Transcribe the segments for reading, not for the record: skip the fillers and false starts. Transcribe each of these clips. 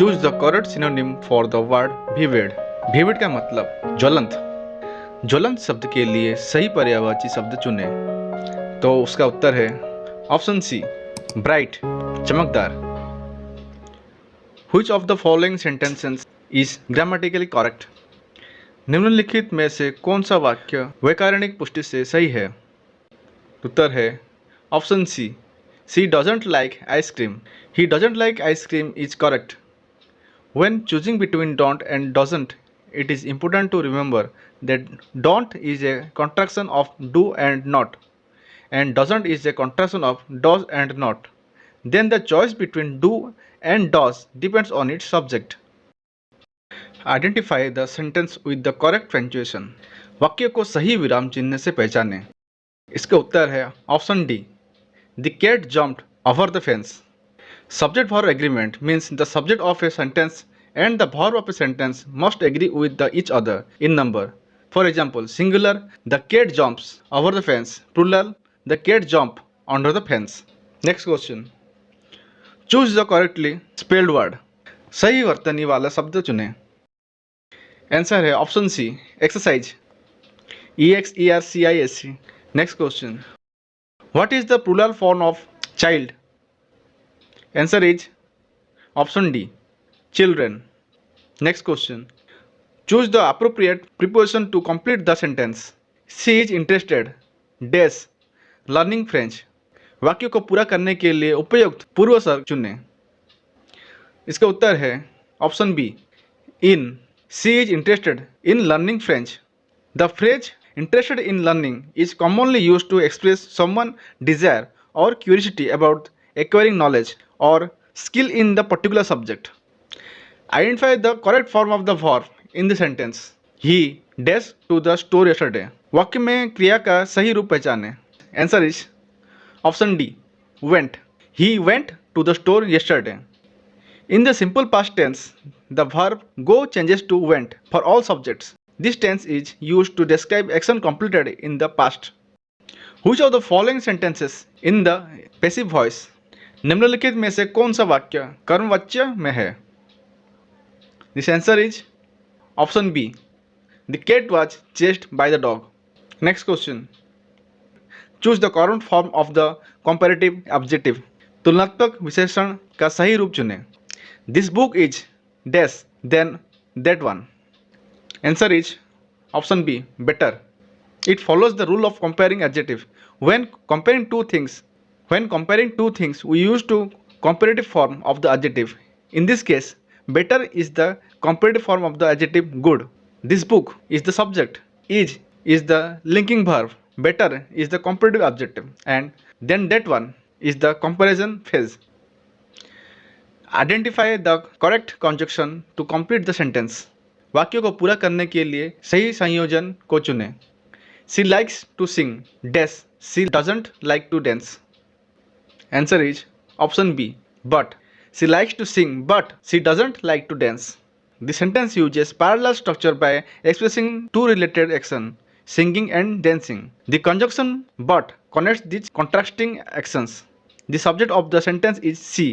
Choose the correct synonym for the word vivid। vivid का मतलब ज्वलंत। ज्वलंत शब्द के लिए सही पर्यायवाची शब्द चुनें। तो उसका उत्तर है ऑप्शन सी, ब्राइट, चमकदार। Which of the following sentences is grammatically correct? निम्नलिखित में से कौन सा वाक्य वैकरणिक पुष्टि से सही है? उत्तर है option C, she doesn't like ice cream। he doesn't like ice cream is correct। When choosing between don't and doesn't, it is important to remember that don't is a contraction of do and not, and doesn't is a contraction of does and not. Then the choice between do and does depends on its subject. Identify the sentence with the correct punctuation। वाक्य को सही विराम चिन्ह से पहचानें। इसका उत्तर है option D, the cat jumped over the fence. Subject verb agreement means the subject of a sentence and the verb of a sentence must agree with each other in number. For example, singular, the cat jumps over the fence. Plural, the cat jump under the fence. Next question. Choose the correctly spelled word। सही वर्तनी वाला शब्द चुनें। Answer है option C, exercise, EXERCISE। Next question, what is the plural form of child? Answer is option D, children। Next question. Choose the appropriate preposition to complete the sentence। She is interested dash learning French। वाक्य को पूरा करने के लिए उपयुक्त पूर्वसर्ग चुनें। इसका उत्तर है option B, in। She is interested in learning French। The phrase interested in learning is commonly used to express someone's desire or curiosity about acquiring knowledge or skill in the particular subject। Identify the correct form of the verb in the sentence। He dash to the store yesterday। वाक्य में क्रिया का सही रूप पहचानें। Answer is option D, went। He went to the store yesterday। In the simple past tense, the verb go changes to went for all subjects। This tense is used to describe action completed in the past। Which of the following sentences in the passive voice? निम्नलिखित में से कौन सा वाक्य कर्मवाच्य में है? This answer is option B, the cat was chased by the dog. Next question, choose the correct form of the comparative objective. तुलनात्मक विशेषण का सही रूप चुनें। This book is dash than that one. Answer is option B, better. It follows the rule of comparing adjective. When comparing two things, we use the comparative form of the adjective। In this case, better is the comparative form of the adjective good। This book is the subject, is the linking verb, better is the comparative adjective, and then that one is the comparison phrase। Identify the correct conjunction to complete the sentence। वाक्य को पूरा करने के लिए सही संयोजन को चुनें। She likes to sing dash, she doesn't like to dance। Answer is option B, but। She likes to sing but she doesn't like to dance। The sentence uses parallel structure by expressing two related actions, singing and dancing। The conjunction but connects these contrasting actions। The subject of the sentence is she।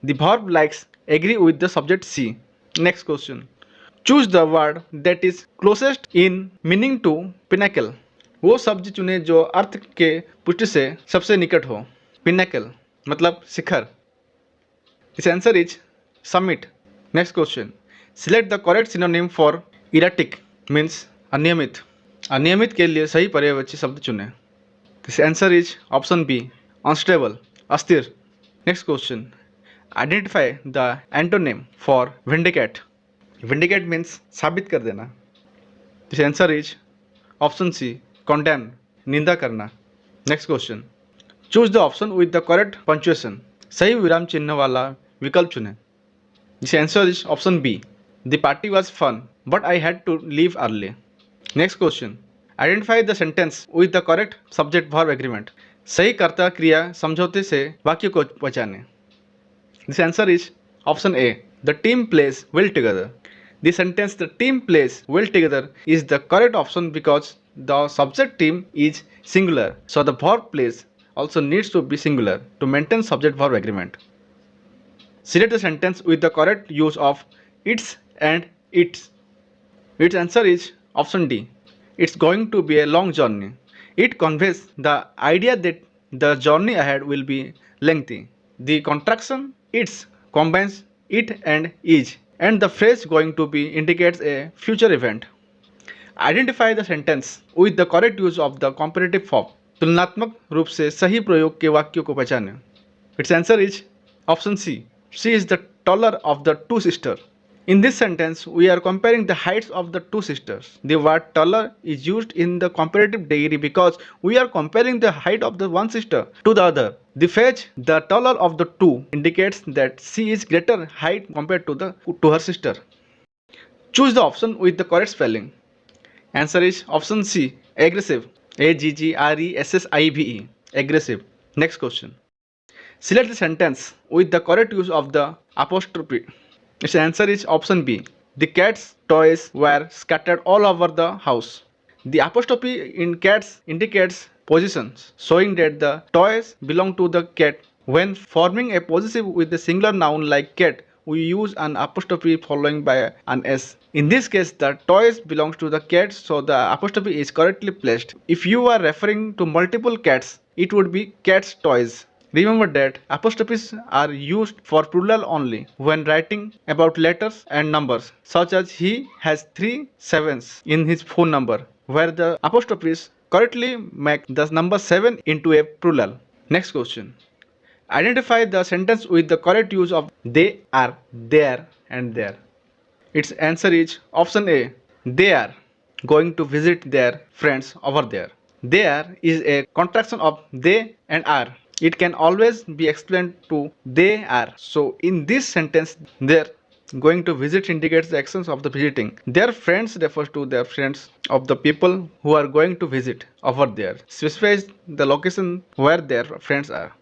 The verb likes agree with the subject she। Next question. Choose the word that is closest in meaning to pinnacle। वो शब्द चुने जो अर्थ के पुष्टि से सबसे निकट हो। पिनाकल मतलब शिखर। This answer is summit. Next question, select the correct synonym for erratic means अनियमित। अनियमित के लिए सही पर्यायवाची शब्द चुनें। This answer is option B, unstable, अस्थिर। Next question, identify the antonym for vindicate. Vindicate means साबित कर देना। This answer is option C, condemn, निंदा करना। Next question, choose the option with the correct punctuation. सही विराम चिन्ह वाला विकल्प चुनें। This answer is option B, the party was fun but I had to leave early. Next question, identify the sentence with the correct subject verb agreement. सही कर्ता क्रिया समझौते से वाक्य को पहचानें। This answer is option A, the team plays well together. The sentence the team plays well together is the correct option because the subject team is singular, so the verb plays also needs to be singular to maintain subject verb agreement। Select the sentence with the correct use of its and its. Its answer is option D. It's going to be a long journey. It conveys the idea that the journey ahead will be lengthy. The contraction its combines it and is, and the phrase going to be indicates a future event. Identify the sentence with the correct use of the comparative form. तुलनात्मक रूप से सही प्रयोग के वाक्यों को पहचानें. It's answer is option C. She is the taller of the two sisters. In this sentence, we are comparing the heights of the two sisters. The word taller is used in the comparative degree because we are comparing the height of the one sister to the other. The phrase "the taller of the two" indicates that she is greater height compared to her sister. Choose the option with the correct spelling. Answer is option C. Aggressive. Aggressive. Aggressive. Next question. Select the sentence with the correct use of the apostrophe. Its answer is option B. The cat's toys were scattered all over the house. The apostrophe in cats indicates positions, showing that the toys belong to the cat. When forming a possessive with a singular noun like cat, we use an apostrophe following by an S. In this case, the toys belongs to the cat, so the apostrophe is correctly placed. If you are referring to multiple cats, it would be cat's toys. Remember that apostrophes are used for plural only when writing about letters and numbers, such as he has 3 sevens in his phone number, where the apostrophes correctly make the number 7 into a plural. Next question. Identify the sentence with the correct use of they are, there, and there. Its answer is option A. They are going to visit their friends over there. There is a contraction of they and are. It can always be explained to they are. So in this sentence, they're going to visit indicates the actions of the visiting. Their friends refers to their friends of the people who are going to visit over there. Specifies the location where their friends are.